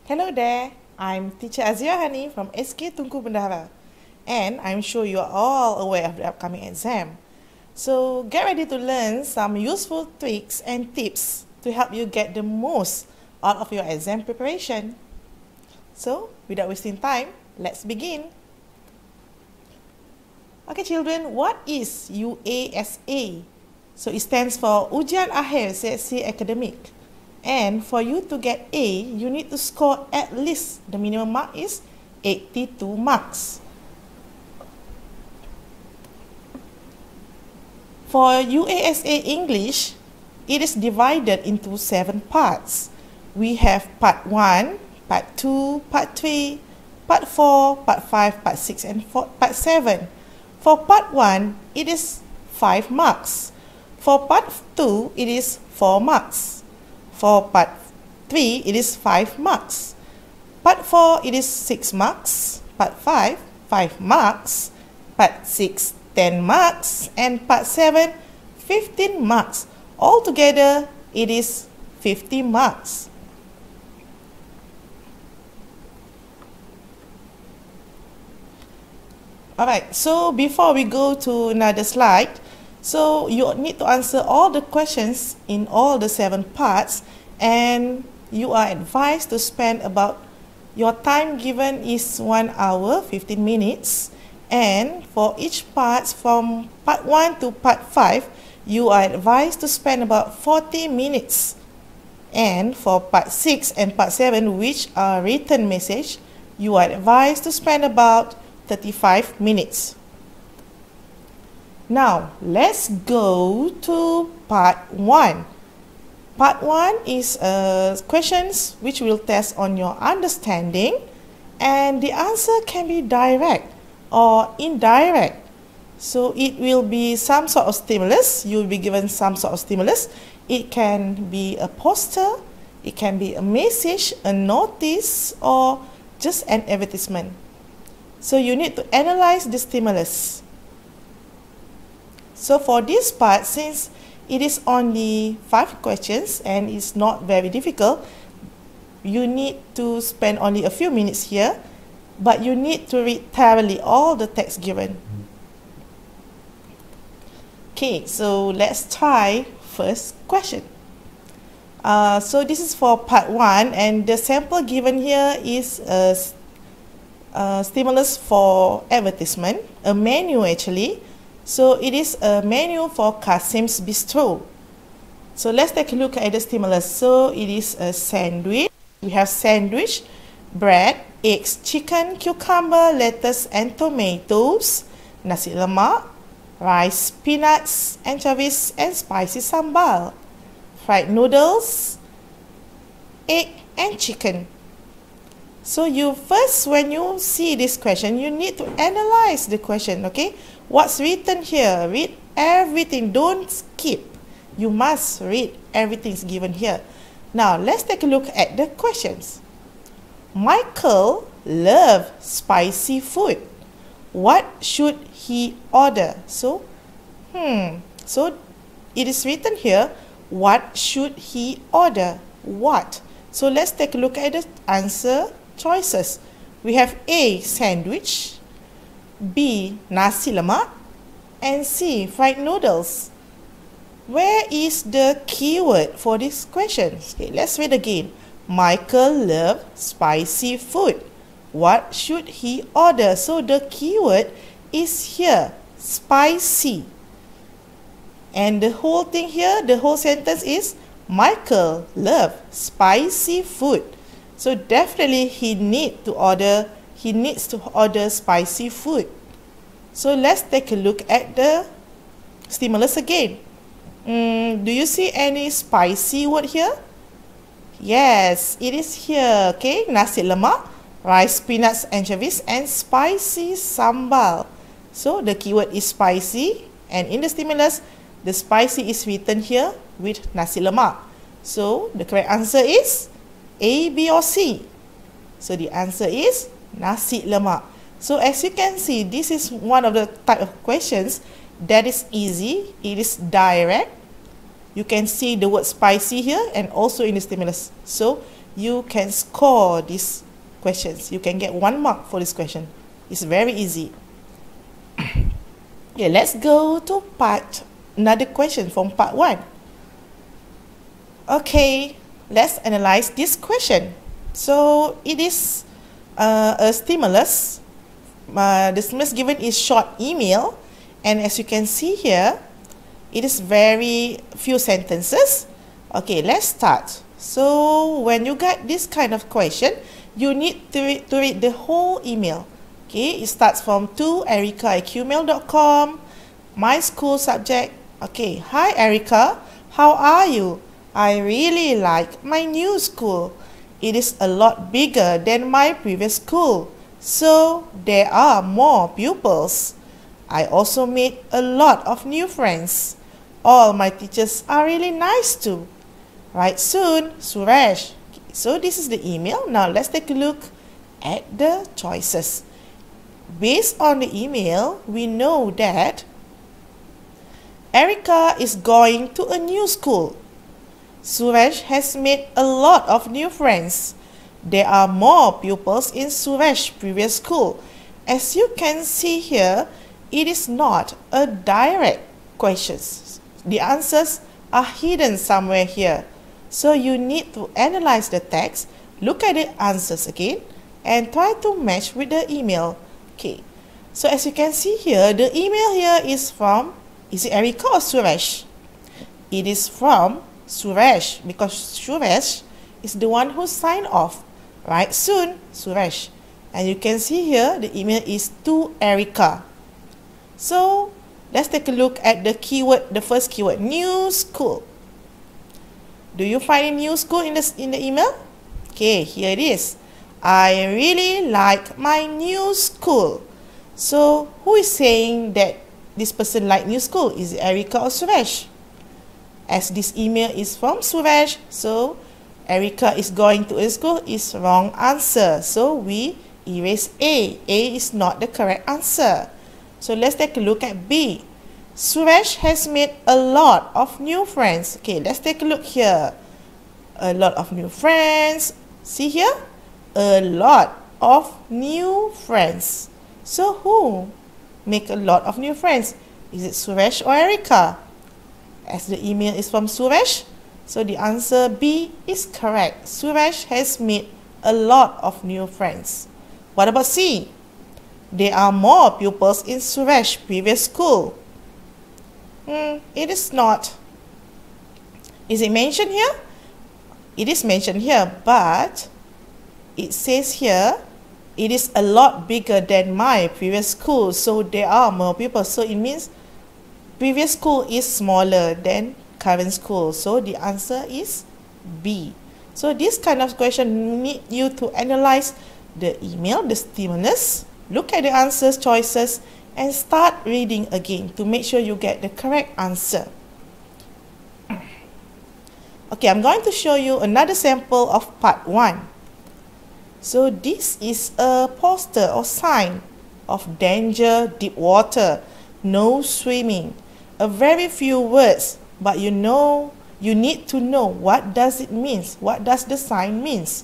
Hello there, I'm Teacher Azia Hani from SK Tunku Bendahara, and I'm sure you are all aware of the upcoming exam. So get ready to learn some useful tricks and tips to help you get the most out of your exam preparation. So without wasting time, let's begin. Okay children, what is UASA? So it stands for Ujian Akhir Sesi Akademik. And for you to get A, you need to score at least, the minimum mark is 82 marks. For UASA English, it is divided into 7 parts. We have part 1, part 2, part 3, part 4, part 5, part 6, and part 7. For part 1, it is 5 marks. For part 2, it is 4 marks. For part 3, it is 5 marks. Part 4, it is 6 marks. Part 5, 5 marks. Part 6, 10 marks. And part 7, 15 marks. Altogether, it is 50 marks. Alright, so before we go to another slide, so you need to answer all the questions in all the 7 parts, and you are advised to spend about, your time given is 1 hour 15 minutes, and for each part from part 1 to part 5, you are advised to spend about 40 minutes. And for part 6 and part 7, which are written message, you are advised to spend about 35 minutes. Now, let's go to part 1. Part 1 is questions which will test on your understanding, and the answer can be direct or indirect. So it will be some sort of stimulus. You will be given some sort of stimulus. It can be a poster, it can be a message, a notice, or just an advertisement. So you need to analyze the stimulus. So for this part, since it is only 5 questions and it's not very difficult, you need to spend only a few minutes here, but you need to read thoroughly all the text given. Okay, so let's try first question. So this is for part 1, and the sample given here is a stimulus for advertisement, a menu actually. So it is a menu for Kasim's Bistro. So let's take a look at the stimulus. So it is a sandwich. We have sandwich, bread, eggs, chicken, cucumber, lettuce and tomatoes, nasi lemak, rice, peanuts, anchovies and spicy sambal, fried noodles, egg and chicken. So you first, when you see this question, you need to analyze the question, okay? What's written here? Read everything, don't skip. You must read everything given here. Now, let's take a look at the questions. Michael loves spicy food. What should he order? So it is written here, what should he order? What? So let's take a look at the answer choices. We have A, sandwich, B, nasi lemak, and C, fried noodles. Where is the keyword for this question? Okay, let's read again. Michael loves spicy food. What should he order? So the keyword is here, spicy. And the whole thing here, the whole sentence is Michael loves spicy food. So definitely he needs to order spicy food. So let's take a look at the stimulus again. Do you see any spicy word here? Yes, it is here. Okay, nasi lemak, rice, peanuts, anchovies, and spicy sambal. So the keyword is spicy, and in the stimulus, the spicy is written here with nasi lemak. So the correct answer is A, B, or C. So the answer is nasi lemak. So as you can see, this is one of the type of questions that is easy. It is direct. You can see the word spicy here and also in the stimulus. So you can score these questions. You can get 1 mark for this question. It's very easy. Okay, let's go to another question from part 1. Okay, let's analyze this question. So it is a stimulus. The stimulus given is short email, and as you can see here, it is very few sentences. Okay, let's start. So when you get this kind of question, you need to read the whole email. Okay, it starts from to erica@qmail.com, my school subject. Okay, hi Erica, how are you? I really like my new school. It is a lot bigger than my previous school, so there are more pupils. I also made a lot of new friends. All my teachers are really nice too. Write soon, Suresh. Okay, so this is the email. Now let's take a look at the choices. Based on the email, we know that Erica is going to a new school. Suresh has made a lot of new friends. There are more pupils in Suresh's previous school. As you can see here, it is not a direct question. The answers are hidden somewhere here. So you need to analyze the text, look at the answers again, and try to match with the email. Okay, so as you can see here, the email here is from, is it Erica or Suresh? It is from Suresh, because Suresh is the one who signed off. Right soon, Suresh. And you can see here, the email is to Erica. So let's take a look at the keyword, the first keyword, new school. Do you find a new school in the email? Okay, here it is. I really like my new school. So who is saying that this person like new school? Is it Erica or Suresh? As this email is from Suresh, so Erica is going to a school is wrong answer. So we erase A. A is not the correct answer. So let's take a look at B. Suresh has made a lot of new friends. Okay, let's take a look here. A lot of new friends. See here? A lot of new friends. So who make a lot of new friends? Is it Suresh or Erica? As the email is from Suresh, so the answer B is correct. Suresh has made a lot of new friends. What about C? There are more pupils in Suresh's previous school. It is not. Is it mentioned here? It is mentioned here, but it says here, it is a lot bigger than my previous school, so there are more pupils. So it means previous school is smaller than current school. So the answer is B. So this kind of question need you to analyze the email, the stimulus, look at the answers, choices, and start reading again to make sure you get the correct answer. Okay, I'm going to show you another sample of part 1. So this is a poster or sign of danger, deep water, no swimming. A very few words, but you need to know what does it mean, what does the sign means.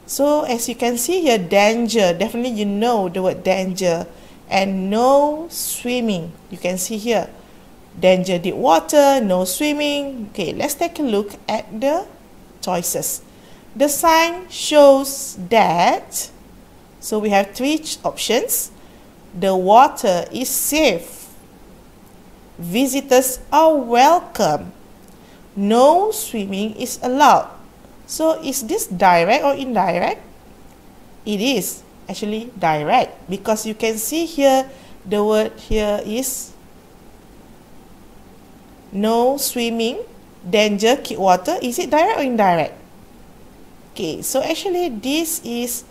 So as you can see here, danger, definitely you know the word danger, and no swimming. You can see here, danger, deep water, no swimming. Okay, let's take a look at the choices. The sign shows that, so we have 3 options. The water is safe. Visitors are welcome. No swimming is allowed. So is this direct or indirect? It is actually direct, because you can see here the word here is no swimming, danger, keep water. Is it direct or indirect? Okay, so actually this is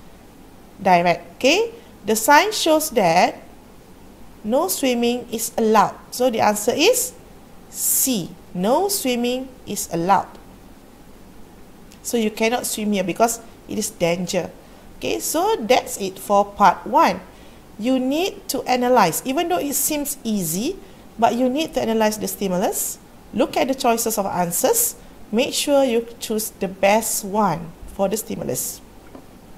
direct. Okay, the sign shows that no swimming is allowed. So the answer is C. No swimming is allowed. So you cannot swim here because it is danger. Okay, so that's it for part 1. You need to analyze, even though it seems easy, but you need to analyze the stimulus, look at the choices of answers, make sure you choose the best one for the stimulus.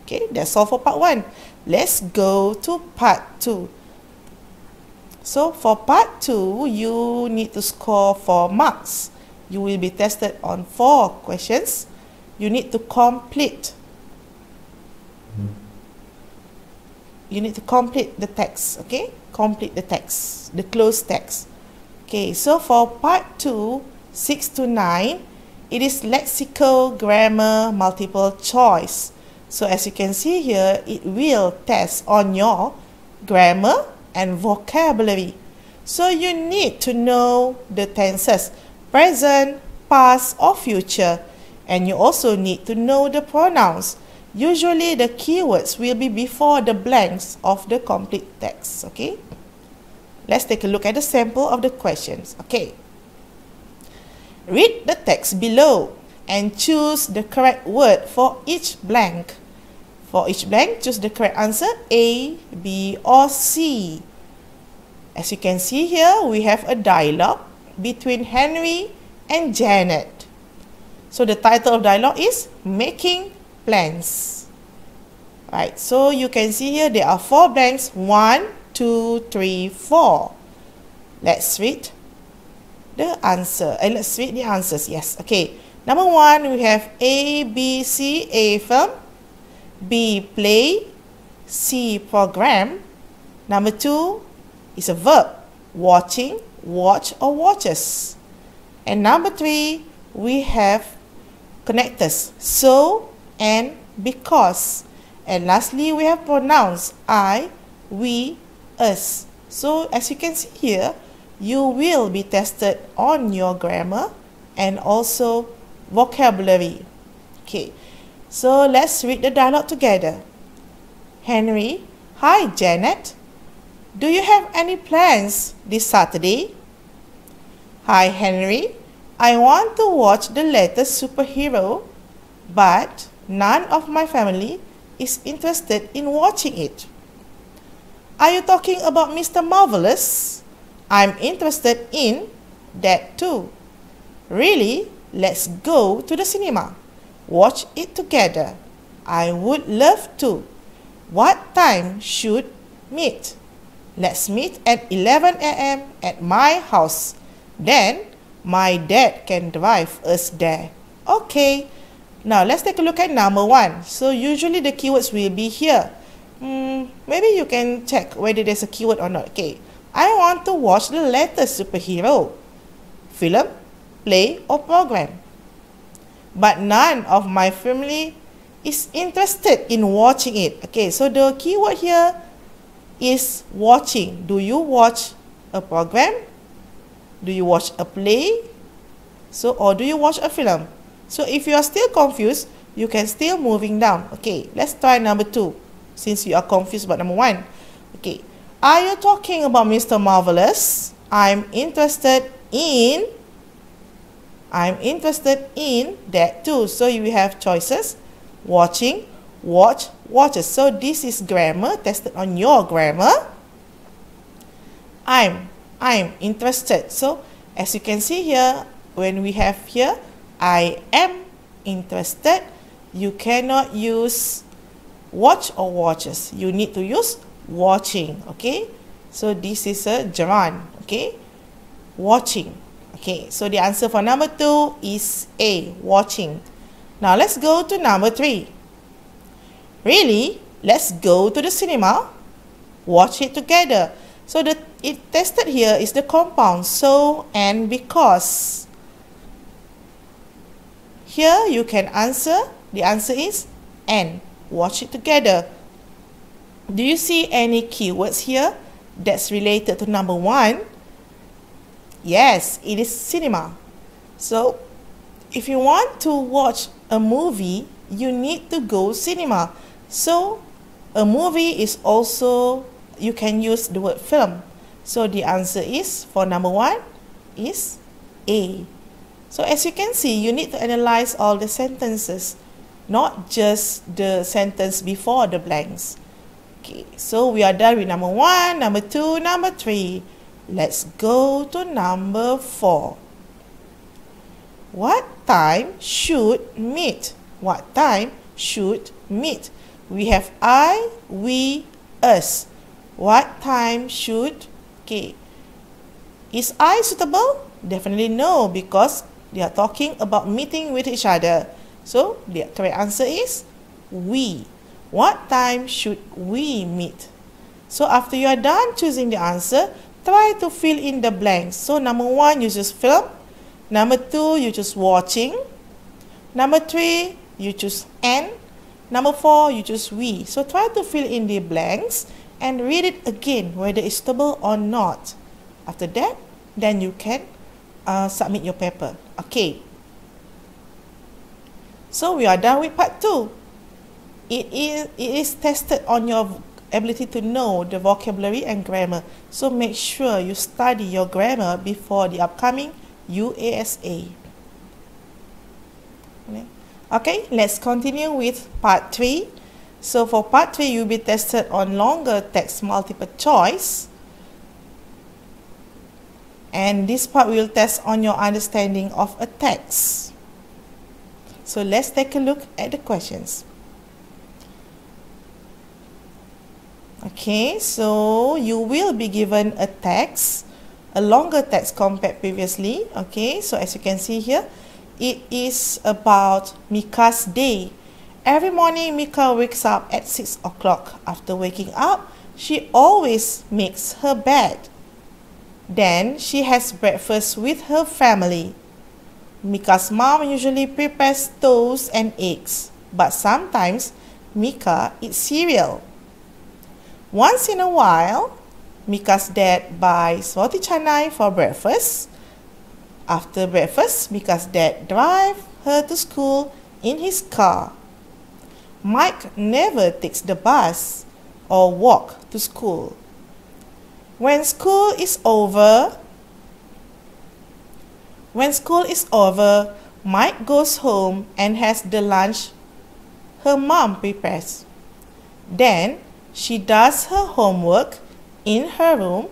Okay, that's all for part 1. Let's go to part 2. So for part 2, you need to score 4 marks. You will be tested on 4 questions. You need to complete. You need to complete the text, okay? Complete the text, the closed text. Okay, so for part 2, 6 to 9, it is lexical, grammar, multiple choice. So as you can see here, it will test on your grammar and vocabulary. So you need to know the tenses, present, past or future. And you also need to know the pronouns. Usually the keywords will be before the blanks of the complete text, okay? Let's take a look at the sample of the questions, okay? Read the text below and choose the correct word for each blank. For each blank, choose the correct answer A, B or C. As you can see here, we have a dialogue between Henry and Janet. So the title of dialogue is Making Plans. Right, so you can see here there are 4 blanks, 1, 2, 3, 4. Let's read the answer. Let's read the answers. Yes, okay. Number 1, we have A, B, C. A, film. B, play. C, program. Number 2 is a verb, watching, watch or watches. And number 3, we have connectors, so and because. And lastly, we have pronouns, I, we, us. So as you can see here, you will be tested on your grammar and also vocabulary. Okay, so let's read the dialogue together. Henry, hi Janet. Do you have any plans this Saturday? Hi Henry, I want to watch the latest superhero, but none of my family is interested in watching it. Are you talking about Mr. Marvelous? I'm interested in that too. Really? Let's go to the cinema. Watch it together. I would love to. What time should meet? Let's meet at 11 a.m. at my house. Then my dad can drive us there. Okay. Now let's take a look at number 1. So usually the keywords will be here. Maybe you can check whether there's a keyword or not. Okay. I want to watch the latest superhero. Film, play or program. But none of my family is interested in watching it. Okay, so the keyword here is watching. Do you watch a program? Do you watch a play? Or do you watch a film? So if you are still confused, you can still moving down. Okay, let's try number 2. Since you are confused about number 1. Okay, are you talking about Mr. Marvelous? I'm interested in that too. So you have choices. Watching, watch, watches. So this is grammar, tested on your grammar. I'm interested. So as you can see here, when we have here, I am interested, you cannot use watch or watches. You need to use watching. Okay, so this is a gerund. Okay, watching. Okay, so the answer for number 2 is A, watching. Now let's go to number 3. Really? Let's go to the cinema. Watch it together. So it tested here is the compound so and because. Here you can answer. The answer is and. Watch it together. Do you see any keywords here that's related to number 1? Yes, it is cinema. So if you want to watch a movie, you need to go cinema. So a movie is also, you can use the word film. So the answer is, for number 1, is A. So as you can see, you need to analyze all the sentences, not just the sentence before the blanks. Okay, so we are done with number 1, number 2, number 3. Let's go to number 4. What time should meet? What time should meet? We have I, we, us. What time should, okay. Is I suitable? Definitely no, because they are talking about meeting with each other. So the correct answer is we. What time should we meet? So after you are done choosing the answer, try to fill in the blanks. So number 1, you choose film. Number 2, you choose watching. Number 3, you choose and. Number 4, you choose we. So try to fill in the blanks and read it again whether it's suitable or not. After that, then you can submit your paper. Okay. So we are done with part 2. It is tested on your ability to know the vocabulary and grammar. So make sure you study your grammar before the upcoming UASA. Okay, let's continue with part 3. So for part 3, you'll be tested on longer text multiple choice. And this part will test on your understanding of a text. So let's take a look at the questions. Okay, so you will be given a text, a longer text compared previously. Okay, so as you can see here, it is about Mika's day. Every morning, Mika wakes up at 6 o'clock. After waking up, she always makes her bed. Then she has breakfast with her family. Mika's mom usually prepares toast and eggs, but sometimes Mika eats cereal. Once in a while, Mika's dad buys roti canai for breakfast. After breakfast, Mika's dad drives her to school in his car. Mike never takes the bus or walk to school. When school is over, Mike goes home and has the lunch her mom prepares. Then she does her homework in her room.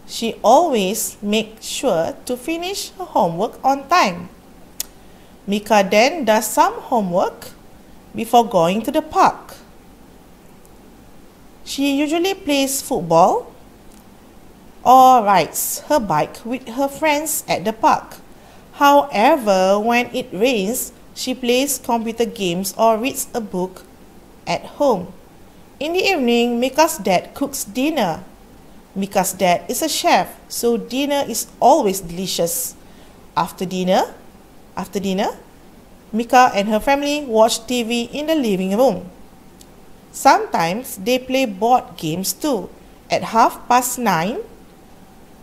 She always makes sure to finish her homework on time. Mika then does some homework before going to the park. She usually plays football or rides her bike with her friends at the park. However, when it rains, she plays computer games or reads a book at home. In the evening, Mika's dad cooks dinner. Mika's dad is a chef, so dinner is always delicious. After dinner, Mika and her family watch TV in the living room. Sometimes they play board games too. At 9:30,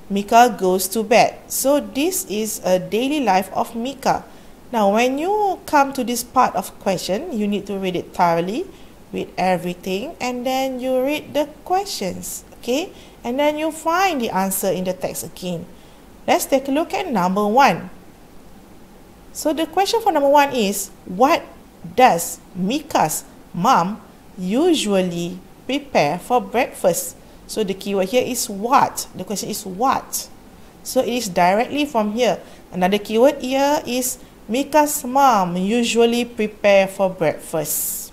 Mika goes to bed. So this is a daily life of Mika. Now when you come to this part of question, you need to read it thoroughly, read everything, and then you read the questions. Okay, and then you find the answer in the text again. Let's take a look at number 1. So the question for number 1 is, what does Mika's mom usually prepare for breakfast? So the keyword here is what. The question is what. So it is directly from here. Another keyword here is Mika's mom usually prepare for breakfast.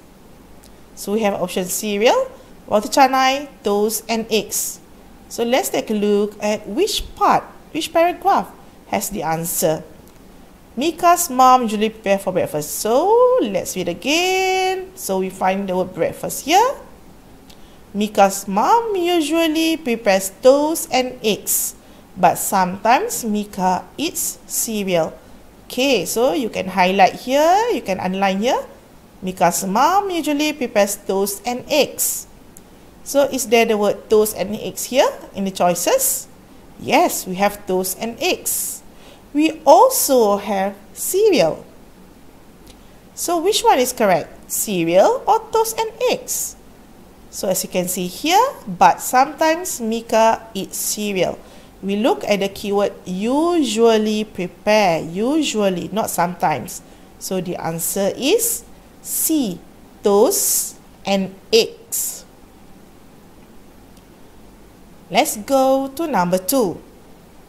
So we have option cereal, roti canai, toast and eggs. So let's take a look at which paragraph has the answer. Mika's mom usually prepare for breakfast. So let's read again. So we find the word breakfast here. Mika's mom usually prepares toast and eggs, but sometimes Mika eats cereal. Okay, so you can highlight here, you can underline here. Mika's mom usually prepares toast and eggs. So is there the word toast and eggs here in the choices? Yes, we have toast and eggs. We also have cereal. So which one is correct? Cereal or toast and eggs? So as you can see here, but sometimes Mika eats cereal. We look at the keyword usually prepare, usually, not sometimes. So the answer is C, toast and eggs. Let's go to number 2.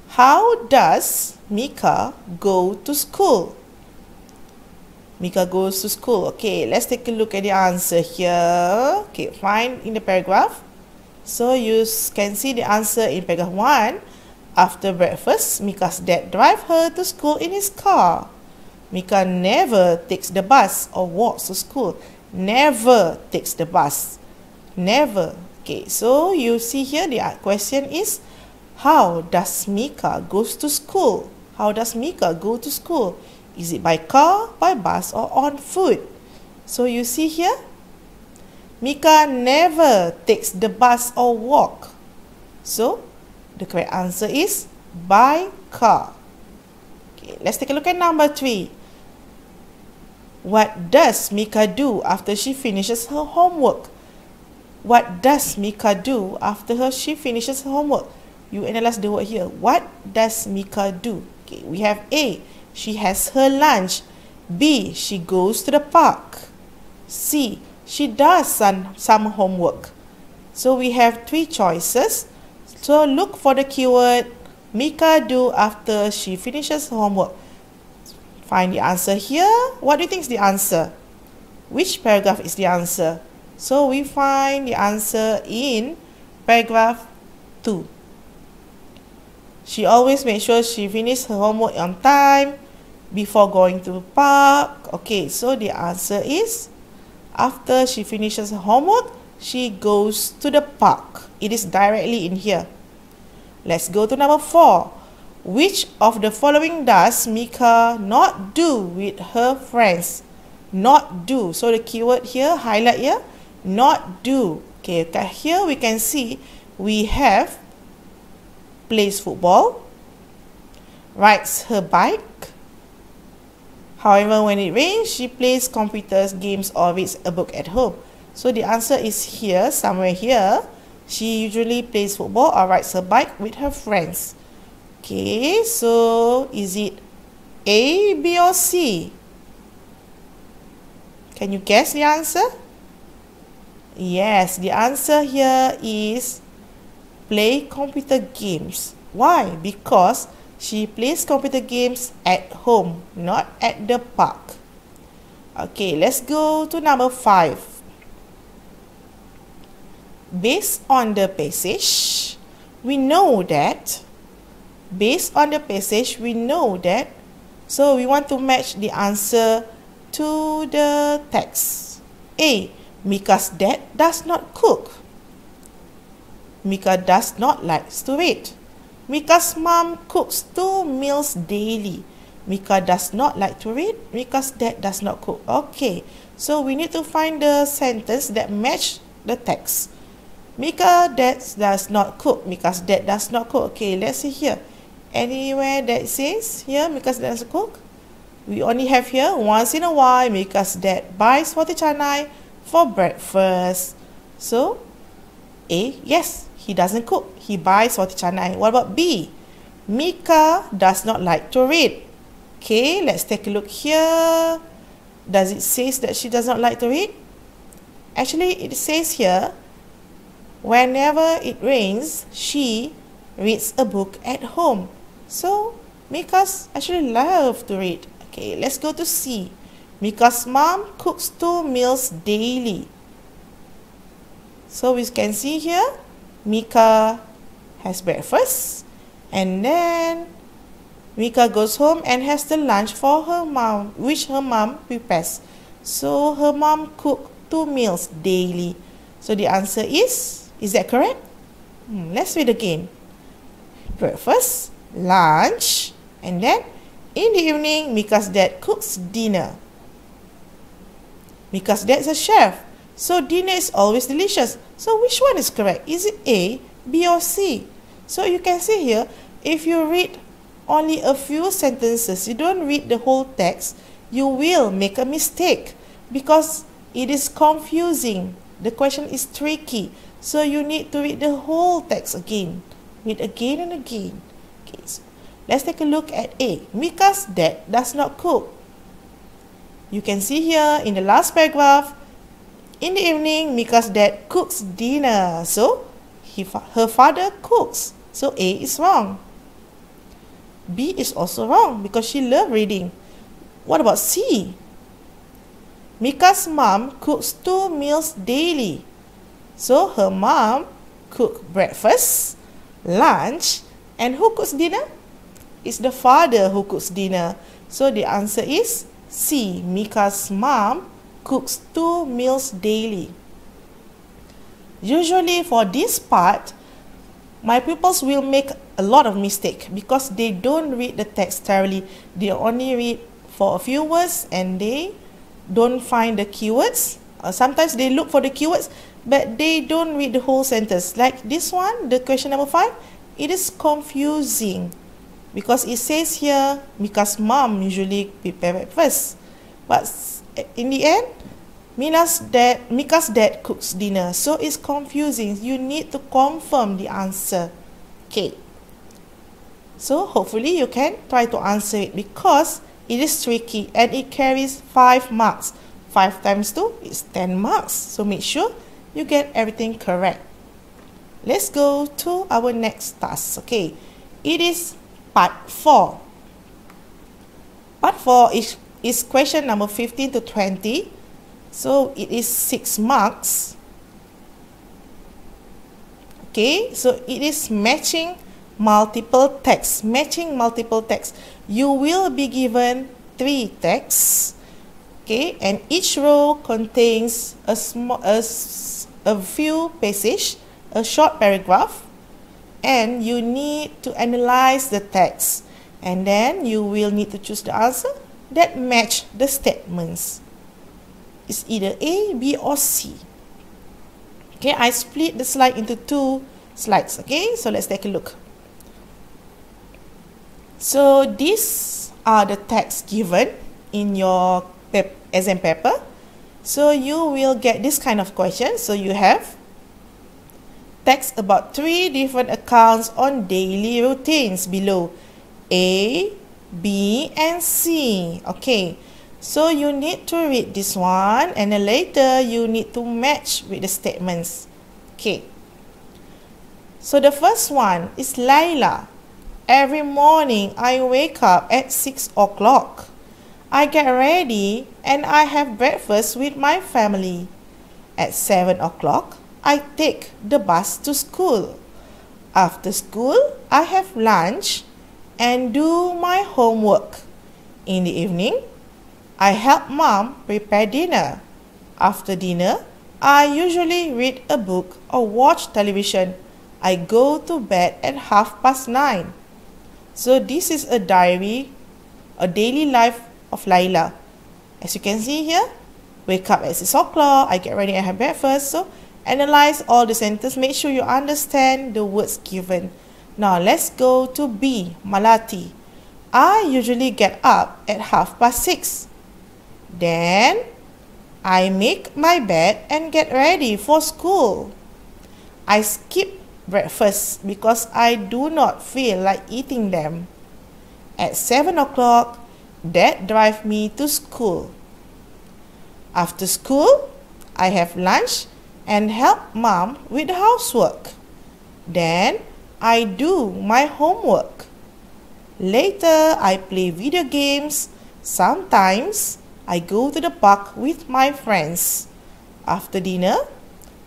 How does Mika go to school? Mika goes to school. Okay, let's take a look at the answer here. Okay, find in the paragraph. So you can see the answer in paragraph 1. After breakfast, Mika's dad drives her to school in his car. Mika never takes the bus or walks to school. Never takes the bus. Never. Okay, so you see here the question is, how does Mika goes to school? How does Mika go to school? Is it by car, by bus, or on foot? So you see here, Mika never takes the bus or walk. So the correct answer is by car. Okay, let's take a look at number 3. What does Mika do after she finishes her homework? What does Mika do after she finishes her homework? You analyze the word here. What does Mika do? Okay, we have A, she has her lunch. B, she goes to the park. C, she does some homework. So we have 3 choices. So look for the keyword Mika do after she finishes her homework. Find the answer here. What do you think is the answer? Which paragraph is the answer? So we find the answer in paragraph 2. She always makes sure she finishes her homework on time before going to the park. Okay, so the answer is after she finishes her homework, she goes to the park. It is directly in here. Let's go to number 4. Which of the following does Mika not do with her friends? Not do. So the keyword here, highlight here, not do. Okay, here we can see we have plays football, rides her bike. However, when it rains, she plays computers, games, or reads a book at home. So the answer is here, somewhere here. She usually plays football or rides her bike with her friends. Okay, so is it A, B, or C? Can you guess the answer? Yes, the answer here is play computer games. Why? Because she plays computer games at home, not at the park. Okay, let's go to number 5. Based on the passage, we know that. So we want to match the answer to the text. A, Mika's dad does not cook. Mika does not like to read. Mika's mom cooks 2 meals daily. Mika does not like to read. Mika's dad does not cook. Okay, so we need to find the sentence that match the text. Mika's dad does not cook. Mika's dad does not cook. Okay, let's see here. Anywhere that says here Mika's dad doesn't cook? We only have here, once in a while Mika's dad buys roti canai for breakfast. So A, yes, he doesn't cook. He buys roti canai. What about B? Mika does not like to read. Okay, let's take a look here. Does it say that she does not like to read? Actually, it says here, whenever it rains, she reads a book at home. So Mika's actually love to read. Okay, let's go to C. Mika's mom cooks 2 meals daily. So we can see here, Mika has breakfast, and then Mika goes home and has the lunch for her mom, which her mom prepares. So her mom cooks 2 meals daily. So the answer is that correct? Let's read again. Breakfast, lunch, and then in the evening, Mika's dad cooks dinner. Mika's dad is a chef, so dinner is always delicious. So which one is correct? Is it A, B, or C? So you can see here, if you read only a few sentences, you don't read the whole text, you will make a mistake because it is confusing. The question is tricky, so you need to read the whole text again. Read again and again. Okay, so let's take a look at A. Mika's dad does not cook. You can see here in the last paragraph, in the evening, Mika's dad cooks dinner. So her father cooks. So A is wrong. B is also wrong because she loves reading. What about C? Mika's mom cooks 2 meals daily. So her mom cooks breakfast, lunch, and who cooks dinner? It's the father who cooks dinner. So the answer is C. Mika's mom cooks 2 meals daily. Usually for this part, my pupils will make a lot of mistake because they don't read the text thoroughly. They only read for a few words and they don't find the keywords. Sometimes they look for the keywords, but they don't read the whole sentence. Like this one, the question number 5, it is confusing because it says here, Mika's mom usually prepare breakfast. But in the end, Mika's dad cooks dinner. So it's confusing. You need to confirm the answer. Okay. So hopefully you can try to answer it because it is tricky and it carries 5 marks. 5 times 2 is 10 marks. So make sure you get everything correct. Let's go to our next task. Okay. It is part 4. Part 4 is question number 15 to 20. So it is 6 marks. Okay, so it is matching multiple text. Matching multiple text. You will be given 3 texts. Okay, and each row contains a few passage, a short paragraph, and you need to analyze the text. And then you will need to choose the answer that match the statements. It's either A, B, or C. Okay, I split the slide into 2 slides. Okay, so let's take a look. So these are the texts given in your exam paper. So you will get this kind of question. So you have text about 3 different accounts on daily routines below. A, B, and C. Okay. So you need to read this one and then later you need to match with the statements. Okay. So the first one is Laila. Every morning I wake up at 6 o'clock. I get ready and I have breakfast with my family. At 7 o'clock, I take the bus to school. After school, I have lunch and do my homework. In the evening, I help mom prepare dinner. After dinner, I usually read a book or watch television. I go to bed at 9:30. So this is a diary, a daily life of Laila. As you can see here, wake up at 6 o'clock, I get ready and have breakfast. So analyze all the sentences, make sure you understand the words given. Now let's go to B, Malati. I usually get up at 6:30. Then, I make my bed and get ready for school. I skip breakfast because I do not feel like eating them. At 7 o'clock, Dad drives me to school. After school, I have lunch and help Mom with the housework. Then, I do my homework. Later, I play video games. Sometimes, I go to the park with my friends. After dinner,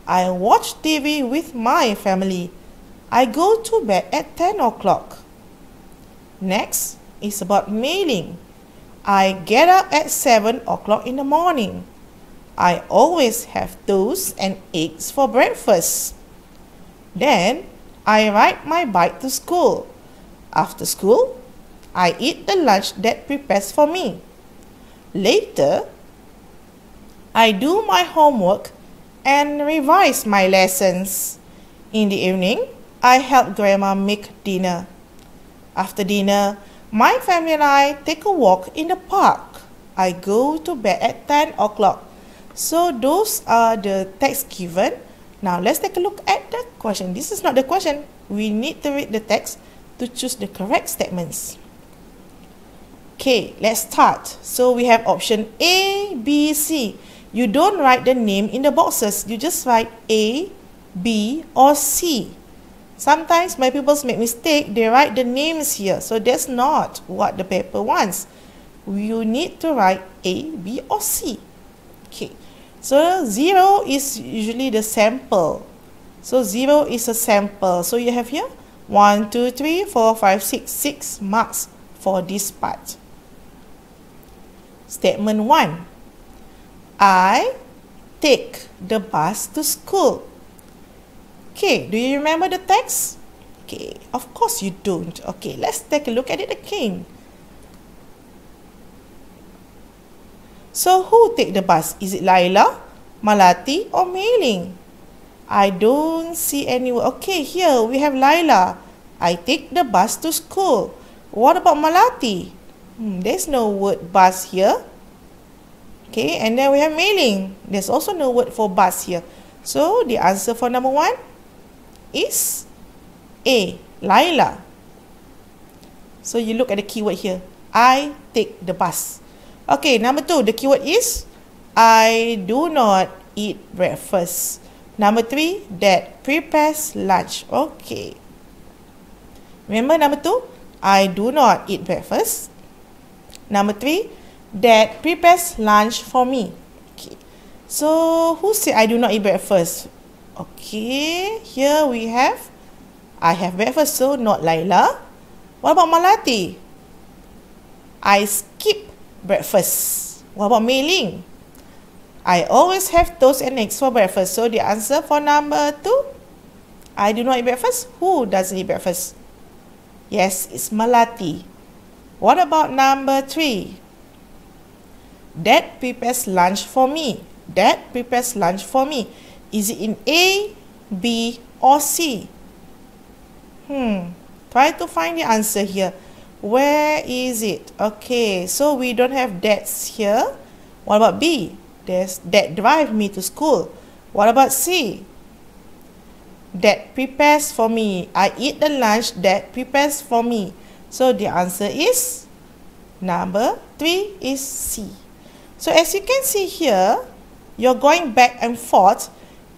I watch TV with my family. I go to bed at 10 o'clock. Next is about mailing. I get up at 7 o'clock in the morning. I always have toast and eggs for breakfast. Then, I ride my bike to school. After school, I eat the lunch Dad prepares for me. Later, I do my homework and revise my lessons. In the evening, I help Grandma make dinner. After dinner, my family and I take a walk in the park. I go to bed at 10 o'clock. So those are the texts given. Now let's take a look at the question. This is not the question. We need to read the text to choose the correct statements. Okay, let's start. So we have option A, B, C. You don't write the name in the boxes. You just write A, B, or C. Sometimes my pupils make mistake. They write the names here. So that's not what the paper wants. You need to write A, B, or C. Okay, so 0 is usually the sample. So 0 is a sample. So you have here 1, 2, 3, 4, 5, 6. 6 marks for this part. Statement 1. I take the bus to school. Okay, do you remember the text? Okay, of course you don't. Okay, let's take a look at it again. So who take the bus? Is it Laila, Malati, or Mei-Ling? I don't see any word. Okay, here we have Laila. I take the bus to school. What about Malati? There's no word bus here. Okay, and then we have Mei-Ling. There's also no word for bus here. So the answer for number 1 is A, Laila. So you look at the keyword here. I take the bus. Okay, number 2, the keyword is I do not eat breakfast. Number 3, Dad prepares lunch. Okay. Remember number 2, I do not eat breakfast. Number 3, Dad prepares lunch for me. Okay. So who said I do not eat breakfast? Okay, here we have I have breakfast, so not Laila. What about Malati? I skip breakfast. What about Mei-Ling? I always have toast and eggs for breakfast. So the answer for number 2, I do not eat breakfast. Who doesn't eat breakfast? Yes, it's Malati. What about number 3? Dad prepares lunch for me. Dad prepares lunch for me. Is it in A, B, or C? Try to find the answer here. Where is it? Okay, so we don't have dads here. What about B? There's Dad drive me to school. What about C? Dad prepares for me. I eat the lunch Dad prepares for me. So the answer is number 3 is C. So as you can see here, you're going back and forth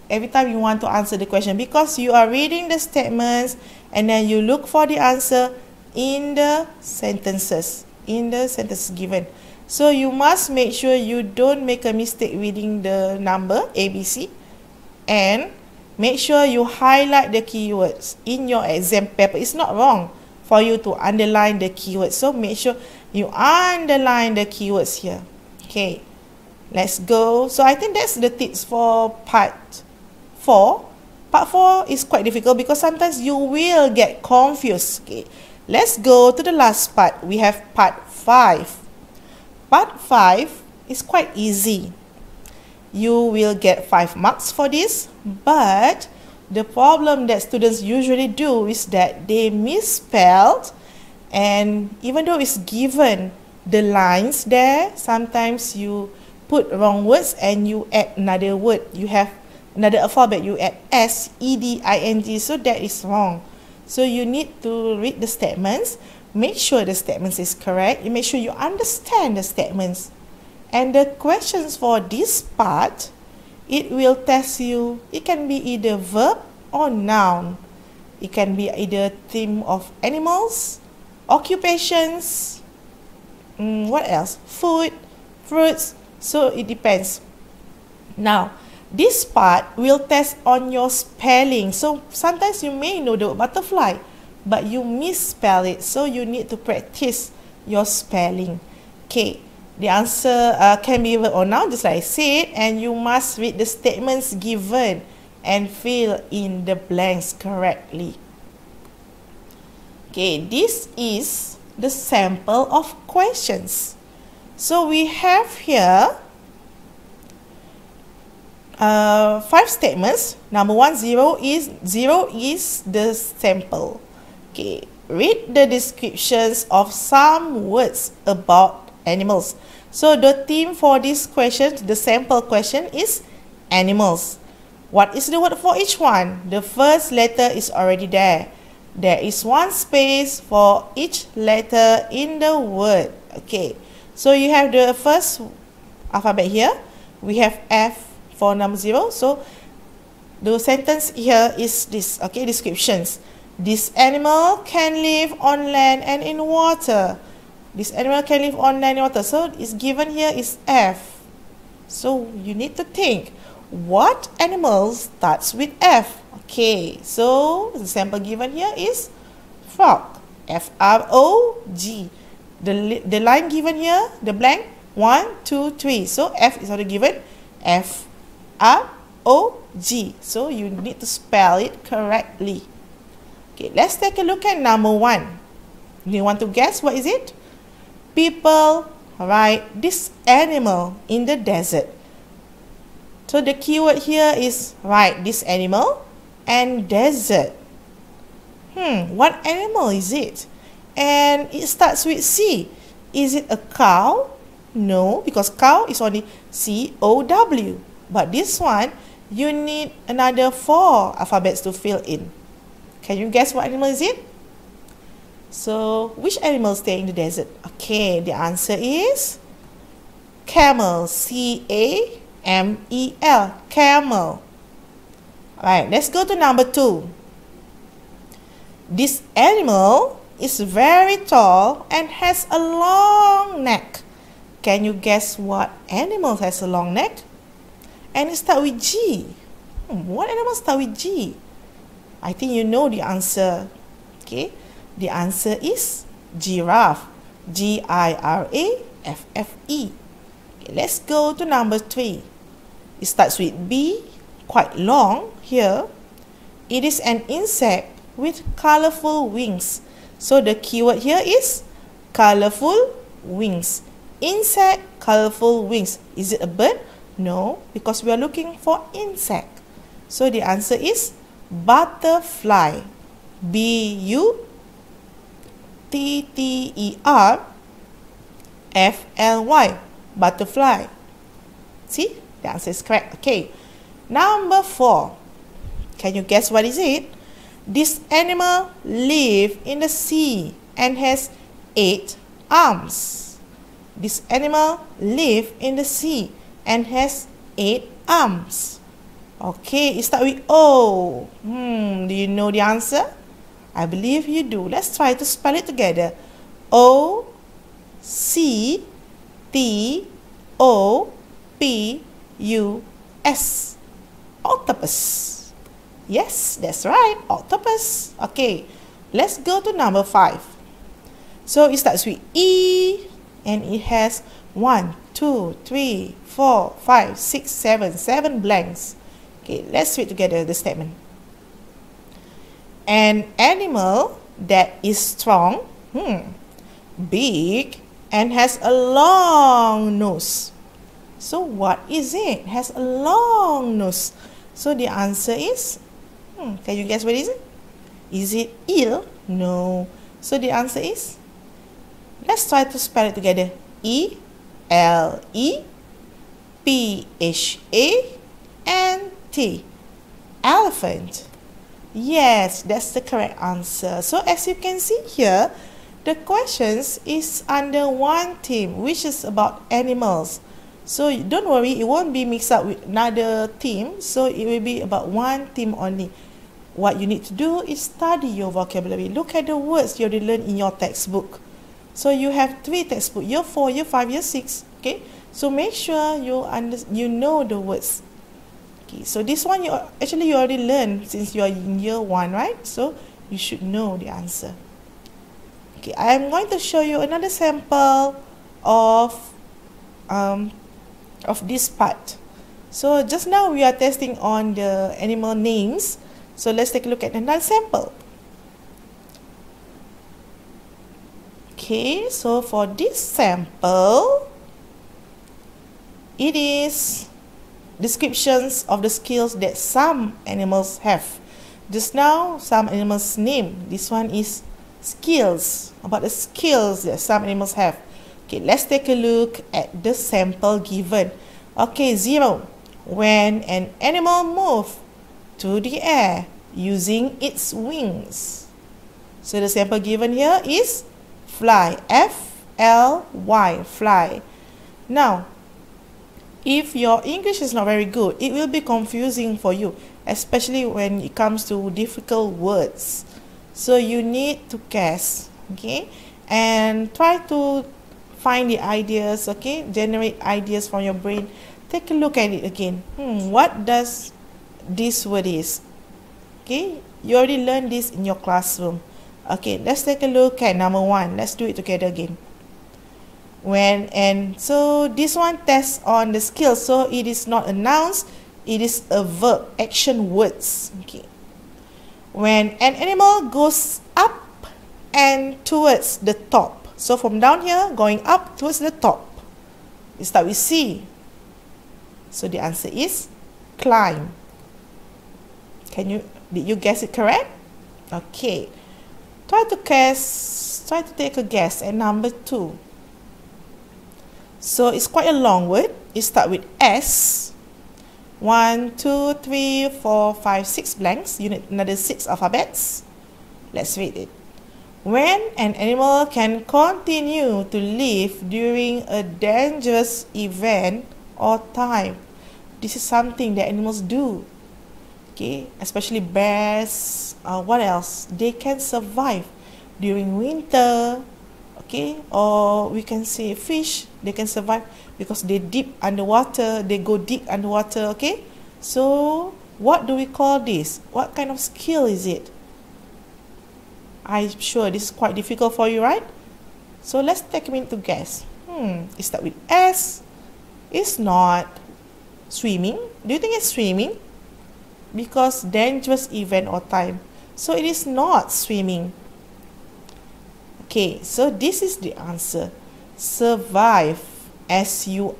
every time you want to answer the question because you are reading the statements and then you look for the answer in the sentences given. So you must make sure you don't make a mistake reading the number ABC and make sure you highlight the keywords in your exam paper. It's not wrong for you to underline the keywords. So make sure you underline the keywords here. Okay, let's go. So I think that's the tips for part 4. Part 4 is quite difficult because sometimes you will get confused. Okay, let's go to the last part. We have part 5. Part 5 is quite easy. You will get 5 marks for this, but the problem that students usually do is that they misspelled, and even though it's given the lines there, sometimes you put wrong words and you add another word. You have another alphabet, you add S, E, D, I, N, G, so that is wrong. So you need to read the statements, make sure the statements is correct, you make sure you understand the statements. And the questions for this part, it will test you, it can be either verb or noun. It can be either theme of animals, occupations, what else? Food, fruits, so it depends. Now, this part will test on your spelling. So sometimes you may know the word butterfly, but you misspell it. So you need to practice your spelling. Okay, the answer can be verb or noun, just like I said, and you must read the statements given and fill in the blanks correctly. Okay, this is the sample of questions. So we have here 5 statements. Number 1, 0 is the sample. Okay, read the descriptions of some words about animals. So the theme for this question, the sample question, is animals. What is the word for each one? The first letter is already there. There is 1 space for each letter in the word. Okay, so you have the first alphabet here. We have F for number 0. So the sentence here is this. Okay, descriptions. This animal can live on land and in water. This animal can live on land and water. So it's given here is F. So you need to think, what animal starts with F? Okay, so the sample given here is frog. F-R-O-G. The line given here, the blank, 1, 2, 3. So F is already given, F-R-O-G. So you need to spell it correctly. Okay, let's take a look at number 1. You want to guess what is it? People ride this animal in the desert. So the keyword here is ride this animal and desert. What animal is it? And it starts with C. Is it a cow? No, because cow is only C-O-W. But this one, you need another 4 alphabets to fill in. Can you guess what animal is it? So, which animal stay in the desert? Okay, the answer is camel. C-A-M-E-L. Camel. Alright, let's go to number 2. This animal is very tall and has a long neck. Can you guess what animal has a long neck? And it starts with G. What animal starts with G? I think you know the answer. Okay, the answer is giraffe. G-I-R-A-F-F-E. Okay, let's go to number 3. It starts with B, quite long here. It is an insect with colorful wings. So the keyword here is colorful wings. Insect, colorful wings. Is it a bird? No, because we are looking for insect. So the answer is butterfly. B-U-T-T-E-R-F-L-Y. Butterfly. See? The answer is correct. Okay. Number 4. Can you guess what is it? This animal lives in the sea and has 8 arms. This animal lives in the sea and has 8 arms. Okay, it starts with O. Do you know the answer? I believe you do. Let's try to spell it together. O-C-T-O-P-U-S. Octopus. Yes, that's right. Octopus. Okay, let's go to number 5. So it starts with E and it has 1, 2, 3, 4, 5, 6, 7 blanks. Okay, let's read together the statement. An animal that is strong, big, and has a long nose. So what is it? Has a long nose. So the answer is, can you guess what is it? Is it eel? No. So the answer is, let's try to spell it together. E-L-E-P-H-A-N-T. Elephant. Yes, that's the correct answer. So as you can see here, the questions is under one theme, which is about animals. So don't worry, it won't be mixed up with another theme. So it will be about one theme only. What you need to do is study your vocabulary. Look at the words you already learned in your textbook. So you have 3 textbooks, year 4, year 5, year 6. Okay, so make sure you know the words. Okay, so this one you already learned since you are in year 1, right? So you should know the answer. Okay, I am going to show you another sample of this part. So just now we are testing on the animal names. So let's take a look at another sample. Okay, so for this sample, it is descriptions of the skills that some animals have. Just now, some animals name. This one is skills, about the skills that some animals have. Okay, let's take a look at the sample given. Okay, 0. When an animal moves through the air using its wings. So the sample given here is fly. F-L-Y, fly. Now, if your English is not very good, it will be confusing for you, especially when it comes to difficult words. So you need to guess, okay, and try to find the ideas, okay, generate ideas from your brain take a look at it again. What does this word is? Okay, you already learned this in your classroom. Okay, let's take a look at number 1. Let's do it together again. When and so this one tests on the skill. So it is not a noun, it is a verb, action words. Okay. When an animal goes up and towards the top. So from down here, going up towards the top. We start with C. So the answer is climb. Did you guess it correct? Okay. Try to take a guess at number 2. So it's quite a long word. It starts with S. 1, 2, 3, 4, 5, 6 blanks. You need another 6 alphabets. Let's read it. When an animal can continue to live during a dangerous event or time. This is something that animals do. Okay, especially bears. What else? They can survive during winter. Okay, or we can say fish. They can survive because they dip underwater. They go deep underwater. Okay, so what do we call this? What kind of skill is it? I'm sure this is quite difficult for you, right? So let's take a minute to guess. It starts with S. It's not swimming. Do you think it's swimming? Because dangerous event or time. So it is not swimming. Okay, so this is the answer. Survive. S-U-R-V-I-V-E.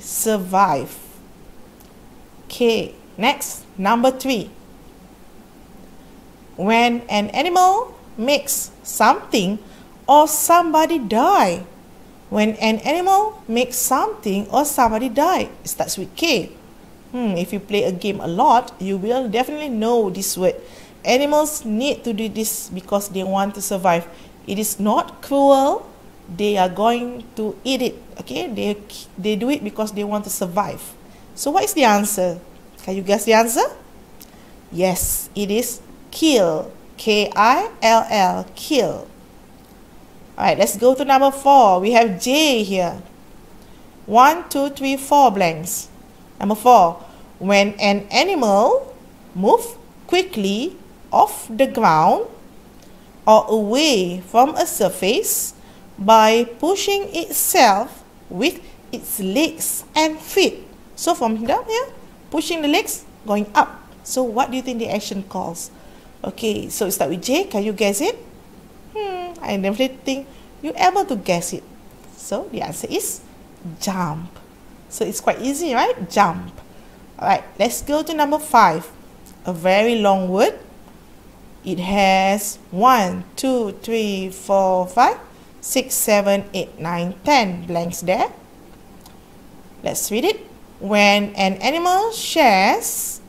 Survive. Okay, next, number 3. When an animal makes something or somebody die. When an animal makes something or somebody die. It starts with K. If you play a game a lot, you will definitely know this word. Animals need to do this because they want to survive. It is not cruel. They are going to eat it. Okay, they do it because they want to survive. So what is the answer? Can you guess the answer? Yes, it is kill. K-I-L-L, kill. Alright, let's go to number 4. We have J here. 1, 2, 3, 4 blanks. Number 4. When an animal moves quickly off the ground or away from a surface by pushing itself with its legs and feet. So from down here, pushing the legs, going up. So what do you think the action calls? Okay, so it starts with J. Can you guess it? I definitely think you're able to guess it. So the answer is jump. So it's quite easy, right? Jump. Alright, let's go to number 5. A very long word. It has 1, 2, 3, 4, 5, 6, 7, 8, 9, 10 blanks there. Let's read it. When an animal shares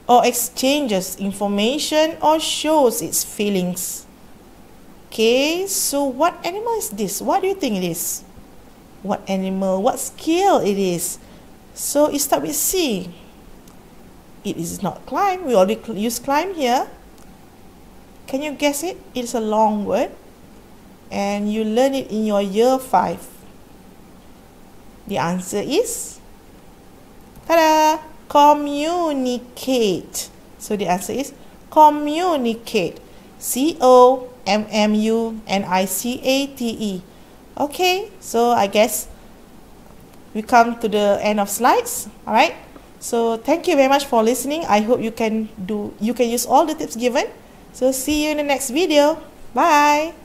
or exchanges information or shows its feelings. Okay, so what animal is this? What do you think it is? What animal, what skill it is? So it starts with C. It is not climb. We already use climb here. Can you guess it? It's a long word. And you learn it in your year 5. The answer is, ta-da! Communicate. So the answer is communicate. C-O-M-M-U-N-I-C-A-T-E. Okay, so I guess we come to the end of slides. Alright, so thank you very much for listening. I hope you can use all the tips given. So see you in the next video. Bye.